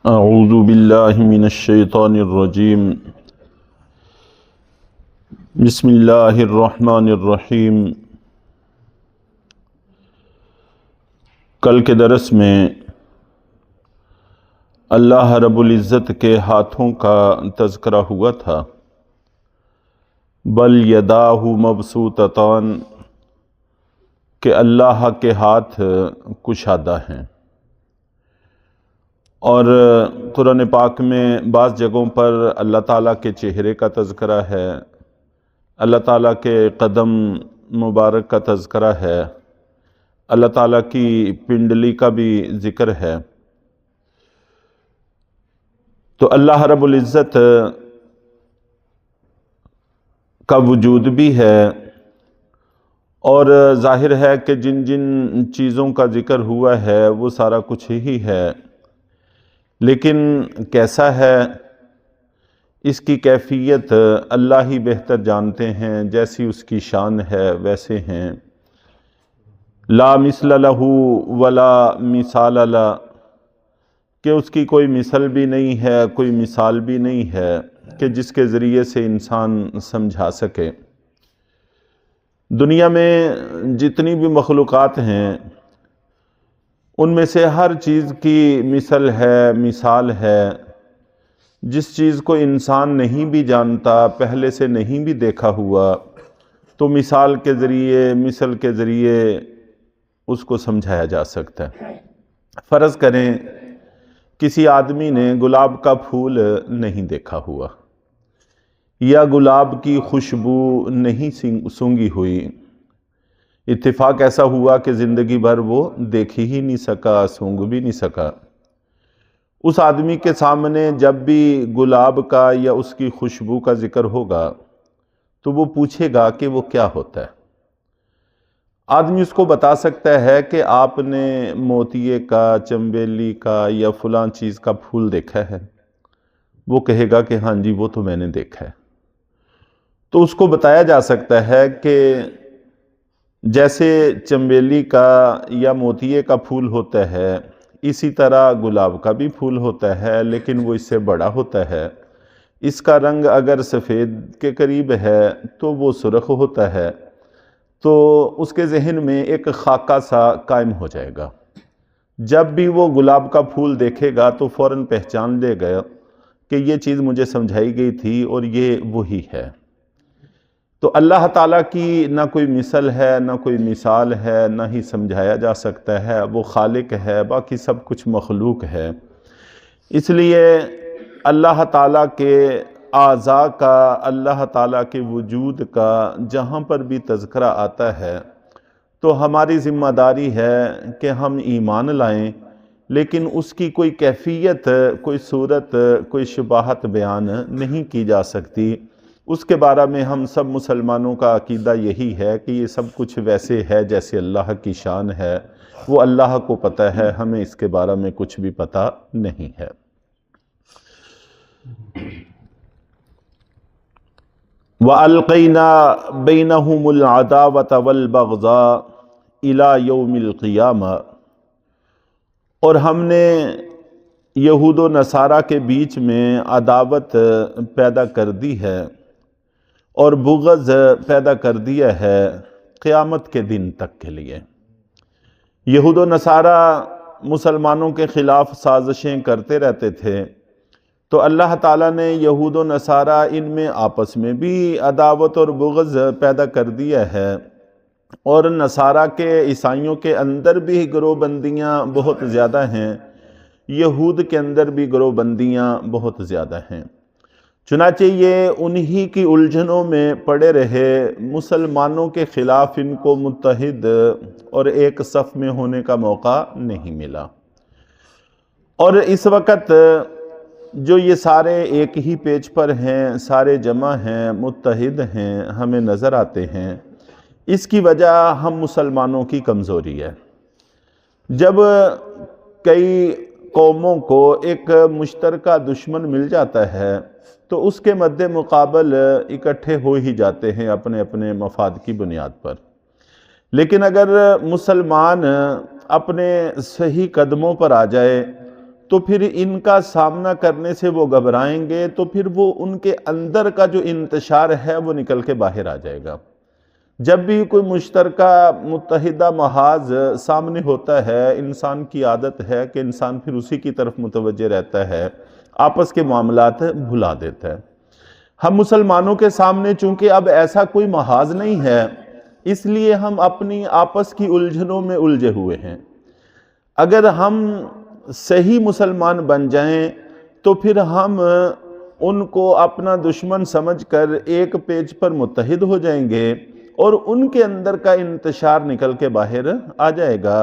اعوذ باللہ من الشیطان الرجیم بسم اللہ الرحمن الرحیم۔ کل کے درس میں اللہ رب العزت کے ہاتھوں کا تذکرہ ہوا تھا۔ بل یداہ مبسوطتان، کہ اللہ کے ہاتھ کشادہ ہیں، اور قرآن پاک میں بعض جگہوں پر اللہ تعالیٰ کے چہرے کا تذکرہ ہے، اللہ تعالیٰ کے قدم مبارک کا تذکرہ ہے، اللہ تعالیٰ کی پنڈلی کا بھی ذکر ہے۔ تو اللہ رب العزت کا وجود بھی ہے، اور ظاہر ہے کہ جن جن چیزوں کا ذکر ہوا ہے وہ سارا کچھ ہی ہے، لیکن کیسا ہے اس کی کیفیت اللہ ہی بہتر جانتے ہیں۔ جیسی اس کی شان ہے ویسے ہیں۔ لا مثل لہ ولا مثال لہ، کہ اس کی کوئی مثل بھی نہیں ہے، کوئی مثال بھی نہیں ہے کہ جس کے ذریعے سے انسان سمجھا سکے۔ دنیا میں جتنی بھی مخلوقات ہیں ان میں سے ہر چیز کی مثل ہے، مثال ہے۔ جس چیز کو انسان نہیں بھی جانتا، پہلے سے نہیں بھی دیکھا ہوا، تو مثال کے ذریعے، مثل کے ذریعے اس کو سمجھایا جا سکتا ہے۔ فرض کریں کسی آدمی نے گلاب کا پھول نہیں دیکھا ہوا، یا گلاب کی خوشبو نہیں سونگھی ہوئی، اتفاق ایسا ہوا کہ زندگی بھر وہ دیکھ ہی نہیں سکا، سونگ بھی نہیں سکا۔ اس آدمی کے سامنے جب بھی گلاب کا یا اس کی خوشبو کا ذکر ہوگا تو وہ پوچھے گا کہ وہ کیا ہوتا ہے۔ آدمی اس کو بتا سکتا ہے کہ آپ نے موتیے کا، چنبیلی کا یا فلاں چیز کا پھول دیکھا ہے؟ وہ کہے گا کہ ہاں جی وہ تو میں نے دیکھا ہے۔ تو اس کو بتایا جا سکتا ہے کہ جیسے چنبیلی کا یا موتیے کا پھول ہوتا ہے، اسی طرح گلاب کا بھی پھول ہوتا ہے، لیکن وہ اس سے بڑا ہوتا ہے۔ اس کا رنگ اگر سفید کے قریب ہے تو وہ سرخ ہوتا ہے۔ تو اس کے ذہن میں ایک خاکہ سا قائم ہو جائے گا۔ جب بھی وہ گلاب کا پھول دیکھے گا تو فوراً پہچان لے گا کہ یہ چیز مجھے سمجھائی گئی تھی اور یہ وہی ہے۔ تو اللہ تعالیٰ کی نہ کوئی مثل ہے، نہ کوئی مثال ہے، نہ ہی سمجھایا جا سکتا ہے۔ وہ خالق ہے، باقی سب کچھ مخلوق ہے۔ اس لیے اللہ تعالیٰ کے اعضاء کا، اللہ تعالیٰ کے وجود کا جہاں پر بھی تذکرہ آتا ہے تو ہماری ذمہ داری ہے کہ ہم ایمان لائیں، لیکن اس کی کوئی کیفیت، کوئی صورت، کوئی شباہت بیان نہیں کی جا سکتی۔ اس کے بارے میں ہم سب مسلمانوں کا عقیدہ یہی ہے کہ یہ سب کچھ ویسے ہے جیسے اللہ کی شان ہے۔ وہ اللہ کو پتہ ہے، ہمیں اس کے بارے میں کچھ بھی پتہ نہیں ہے۔ وَأَلْقَيْنَا بَيْنَهُمُ الْعَدَاوَةَ وَالْبَغْضَاءَ إِلَى يَوْمِ الْقِيَامَةِ، اور ہم نے یہود و نصارہ کے بیچ میں عداوت پیدا کر دی ہے اور بغض پیدا کر دیا ہے قیامت کے دن تک کے لیے۔ یہود و نصارہ مسلمانوں کے خلاف سازشیں کرتے رہتے تھے، تو اللہ تعالیٰ نے یہود و نصارہ ان میں آپس میں بھی عداوت اور بغض پیدا کر دیا ہے، اور نصارہ کے، عیسائیوں کے اندر بھی گروہ بندیاں بہت زیادہ ہیں، یہود کے اندر بھی گروہ بندیاں بہت زیادہ ہیں۔ چنانچہ یہ انہی کی الجھنوں میں پڑے رہے، مسلمانوں کے خلاف ان کو متحد اور ایک صف میں ہونے کا موقع نہیں ملا۔ اور اس وقت جو یہ سارے ایک ہی پیج پر ہیں، سارے جمع ہیں، متحد ہیں، ہمیں نظر آتے ہیں، اس کی وجہ ہم مسلمانوں کی کمزوری ہے۔ جب کئی قوموں کو ایک مشترکہ دشمن مل جاتا ہے تو اس کے مد مقابل اکٹھے ہو ہی جاتے ہیں اپنے اپنے مفاد کی بنیاد پر۔ لیکن اگر مسلمان اپنے صحیح قدموں پر آ جائے تو پھر ان کا سامنا کرنے سے وہ گھبرائیں گے، تو پھر وہ ان کے اندر کا جو انتشار ہے وہ نکل کے باہر آ جائے گا۔ جب بھی کوئی مشترکہ متحدہ محاذ سامنے ہوتا ہے، انسان کی عادت ہے کہ انسان پھر اسی کی طرف متوجہ رہتا ہے، آپس کے معاملات بھلا دیتا ہے۔ ہم مسلمانوں کے سامنے چونکہ اب ایسا کوئی محاذ نہیں ہے، اس لیے ہم اپنی آپس کی الجھنوں میں الجھے ہوئے ہیں۔ اگر ہم صحیح مسلمان بن جائیں تو پھر ہم ان کو اپنا دشمن سمجھ کر ایک پیج پر متحد ہو جائیں گے اور ان کے اندر کا انتشار نکل کے باہر آ جائے گا،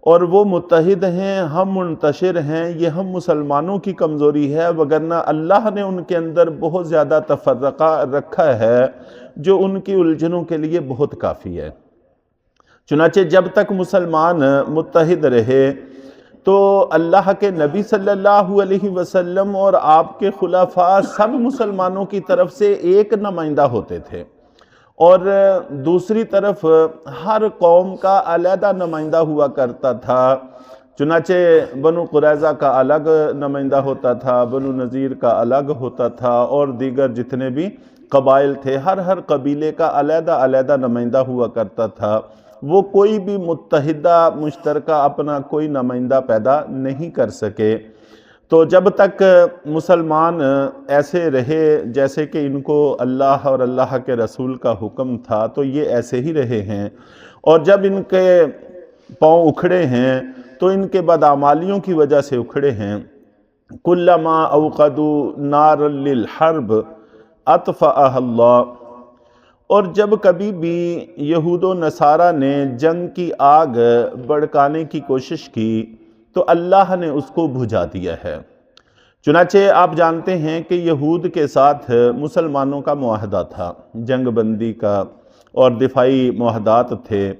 اور وہ متحد ہیں، ہم منتشر ہیں، یہ ہم مسلمانوں کی کمزوری ہے، وگرنہ اللہ نے ان کے اندر بہت زیادہ تفرقہ رکھا ہے جو ان کی الجھنوں کے لیے بہت کافی ہے۔ چنانچہ جب تک مسلمان متحد رہے تو اللہ کے نبی صلی اللہ علیہ وسلم اور آپ کے خلفاء سب مسلمانوں کی طرف سے ایک نمائندہ ہوتے تھے، اور دوسری طرف ہر قوم کا علیحدہ نمائندہ ہوا کرتا تھا۔ چنانچہ بنو قریظہ کا الگ نمائندہ ہوتا تھا، بنو نذیر کا الگ ہوتا تھا، اور دیگر جتنے بھی قبائل تھے ہر قبیلے کا علیحدہ علیحدہ نمائندہ ہوا کرتا تھا۔ وہ کوئی بھی متحدہ مشترکہ اپنا کوئی نمائندہ پیدا نہیں کر سکے۔ تو جب تک مسلمان ایسے رہے جیسے کہ ان کو اللہ اور اللہ کے رسول کا حکم تھا، تو یہ ایسے ہی رہے ہیں، اور جب ان کے پاؤں اکھڑے ہیں تو ان کے بدعمالیوں کی وجہ سے اکھڑے ہیں۔ کلما اوقدوا نارا للحرب اطفأها اللہ، اور جب کبھی بھی یہود و نصارہ نے جنگ کی آگ بھڑکانے کی کوشش کی تو اللہ نے اس کو بجھا دیا ہے۔ چنانچہ آپ جانتے ہیں کہ یہود کے ساتھ مسلمانوں کا معاہدہ تھا، جنگ بندی کا، اور دفاعی معاہدات تھے،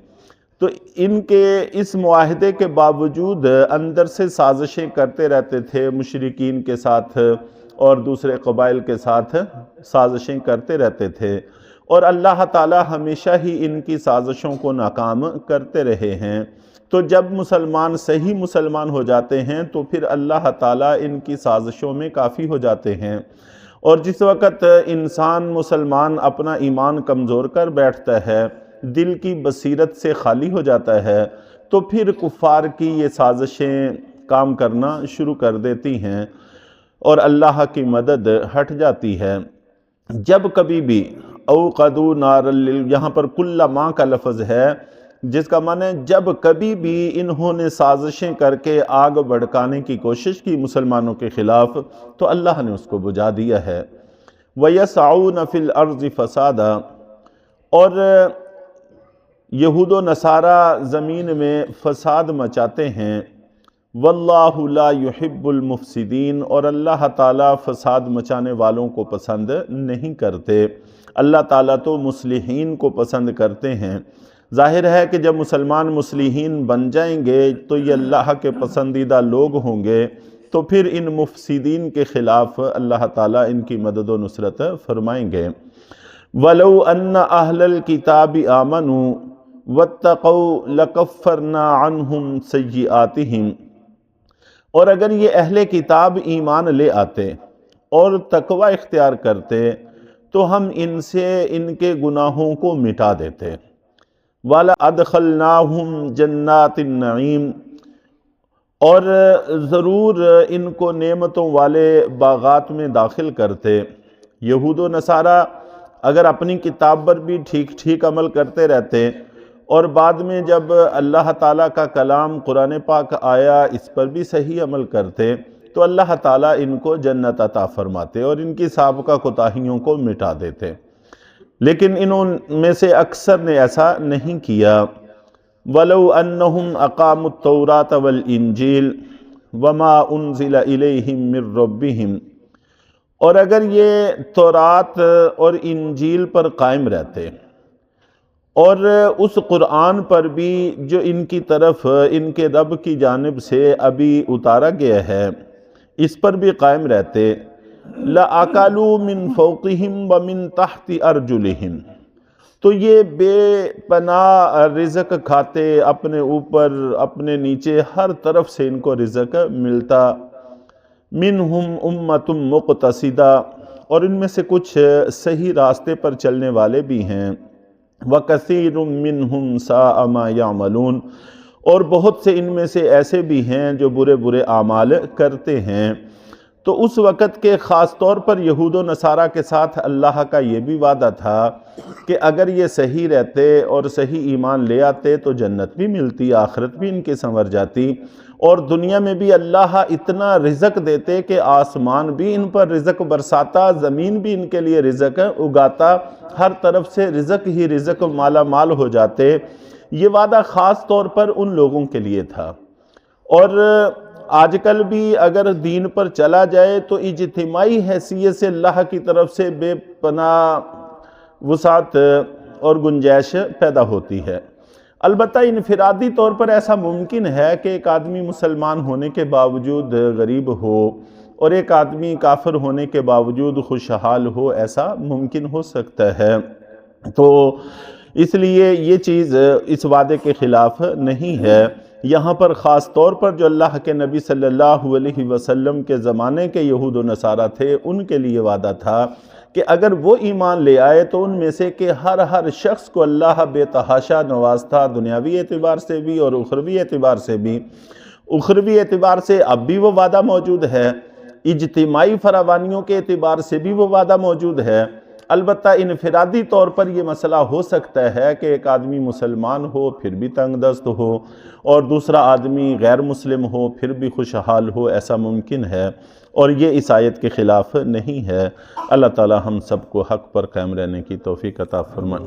تو ان کے اس معاہدے کے باوجود اندر سے سازشیں کرتے رہتے تھے، مشرکین کے ساتھ اور دوسرے قبائل کے ساتھ سازشیں کرتے رہتے تھے، اور اللہ تعالی ہمیشہ ہی ان کی سازشوں کو ناکام کرتے رہے ہیں۔ تو جب مسلمان صحیح مسلمان ہو جاتے ہیں تو پھر اللہ تعالیٰ ان کی سازشوں میں کافی ہو جاتے ہیں، اور جس وقت انسان مسلمان اپنا ایمان کمزور کر بیٹھتا ہے، دل کی بصیرت سے خالی ہو جاتا ہے، تو پھر کفار کی یہ سازشیں کام کرنا شروع کر دیتی ہیں اور اللہ کی مدد ہٹ جاتی ہے۔ جب کبھی بھی اوقدوا نارا یہاں پر کلما کا لفظ ہے، جس کا معنی ہے جب کبھی بھی انہوں نے سازشیں کر کے آگ بھڑکانے کی کوشش کی مسلمانوں کے خلاف، تو اللہ نے اس کو بجھا دیا ہے۔ وَيَسْعَوْنَ فِي الْأَرْضِ فَسَادًا، اور یہود و نصارہ زمین میں فساد مچاتے ہیں۔ وَاللَّهُ لَا يُحِبُّ الْمُفْسِدِينَ، اور اللہ تعالیٰ فساد مچانے والوں کو پسند نہیں کرتے۔ اللہ تعالیٰ تو مصلحین کو پسند کرتے ہیں۔ ظاہر ہے کہ جب مسلمان مصلحین بن جائیں گے تو یہ اللہ کے پسندیدہ لوگ ہوں گے، تو پھر ان مفسدین کے خلاف اللہ تعالیٰ ان کی مدد و نصرت فرمائیں گے۔ وَلَوْ أَنَّ أَهْلَ الْكِتَابِ آمَنُوا وَاتَّقَوْا لَكَفَّرْنَا عَنْهُمْ سَيِّئَاتِهِمْ، اور اگر یہ اہل کتاب ایمان لے آتے اور تقوی اختیار کرتے تو ہم ان سے ان کے گناہوں کو مٹا دیتے۔ وَلَأَدْخَلْنَاهُمْ جَنَّاتِ النَّعِيمِ، اور ضرور ان کو نعمتوں والے باغات میں داخل کرتے۔ یہود و نصارہ اگر اپنی کتاب پر بھی ٹھیک ٹھیک عمل کرتے رہتے، اور بعد میں جب اللہ تعالیٰ کا کلام قرآن پاک آیا اس پر بھی صحیح عمل کرتے، تو اللہ تعالیٰ ان کو جنت عطا فرماتے اور ان کی سابقہ کوتاہیوں کو مٹا دیتے۔ لیکن انہوں میں سے اکثر نے ایسا نہیں کیا۔ وَلَوْ أَنَّهُمْ أَقَامُوا التَّوْرَاةَ وَالْإِنْجِيلَ وَمَا أُنزِلَ إِلَيْهِمْ مِنْ رَبِّهِمْ، اور اگر یہ تورات اور انجیل پر قائم رہتے اور اس قرآن پر بھی جو ان کی طرف ان کے رب کی جانب سے ابھی اتارا گیا ہے اس پر بھی قائم رہتے، لَأَكَلُوا مِنْ فَوْقِهِمْ وَمِنْ تَحْتِ أَرْجُلِهِمْ، تو یہ بے پناہ رزق کھاتے، اپنے اوپر اپنے نیچے ہر طرف سے ان کو رزق ملتا۔ منہم امۃ مقتصدہ، اور ان میں سے کچھ صحیح راستے پر چلنے والے بھی ہیں، وکثیر منہم ساء ما یعملون، اور بہت سے ان میں سے ایسے بھی ہیں جو برے برے اعمال کرتے ہیں۔ تو اس وقت کے خاص طور پر یہود و نصارہ کے ساتھ اللہ کا یہ بھی وعدہ تھا کہ اگر یہ صحیح رہتے اور صحیح ایمان لے آتے تو جنت بھی ملتی، آخرت بھی ان کی سنور جاتی، اور دنیا میں بھی اللہ اتنا رزق دیتے کہ آسمان بھی ان پر رزق برساتا، زمین بھی ان کے لیے رزق اگاتا، ہر طرف سے رزق ہی رزق، مالا مال ہو جاتے۔ یہ وعدہ خاص طور پر ان لوگوں کے لیے تھا۔ اور آج کل بھی اگر دین پر چلا جائے تو اجتماعی حیثیت سے اللہ کی طرف سے بے پناہ وسعت اور گنجائش پیدا ہوتی ہے۔ البتہ انفرادی طور پر ایسا ممکن ہے کہ ایک آدمی مسلمان ہونے کے باوجود غریب ہو اور ایک آدمی کافر ہونے کے باوجود خوشحال ہو، ایسا ممکن ہو سکتا ہے۔ تو اس لیے یہ چیز اس وعدے کے خلاف نہیں ہے۔ یہاں پر خاص طور پر جو اللہ کے نبی صلی اللہ علیہ وسلم کے زمانے کے یہود و نصارہ تھے، ان کے لیے وعدہ تھا کہ اگر وہ ایمان لے آئے تو ان میں سے کہ ہر شخص کو اللہ بے تحاشا نوازتا، دنیاوی اعتبار سے بھی اور اخروی اعتبار سے بھی۔ اخروی اعتبار سے اب بھی وہ وعدہ موجود ہے، اجتماعی فراوانیوں کے اعتبار سے بھی وہ وعدہ موجود ہے۔ البتہ انفرادی طور پر یہ مسئلہ ہو سکتا ہے کہ ایک آدمی مسلمان ہو پھر بھی تنگ دست ہو، اور دوسرا آدمی غیر مسلم ہو پھر بھی خوشحال ہو، ایسا ممکن ہے، اور یہ اس آیت کے خلاف نہیں ہے۔ اللہ تعالی ہم سب کو حق پر قائم رہنے کی توفیق عطا فرمائے۔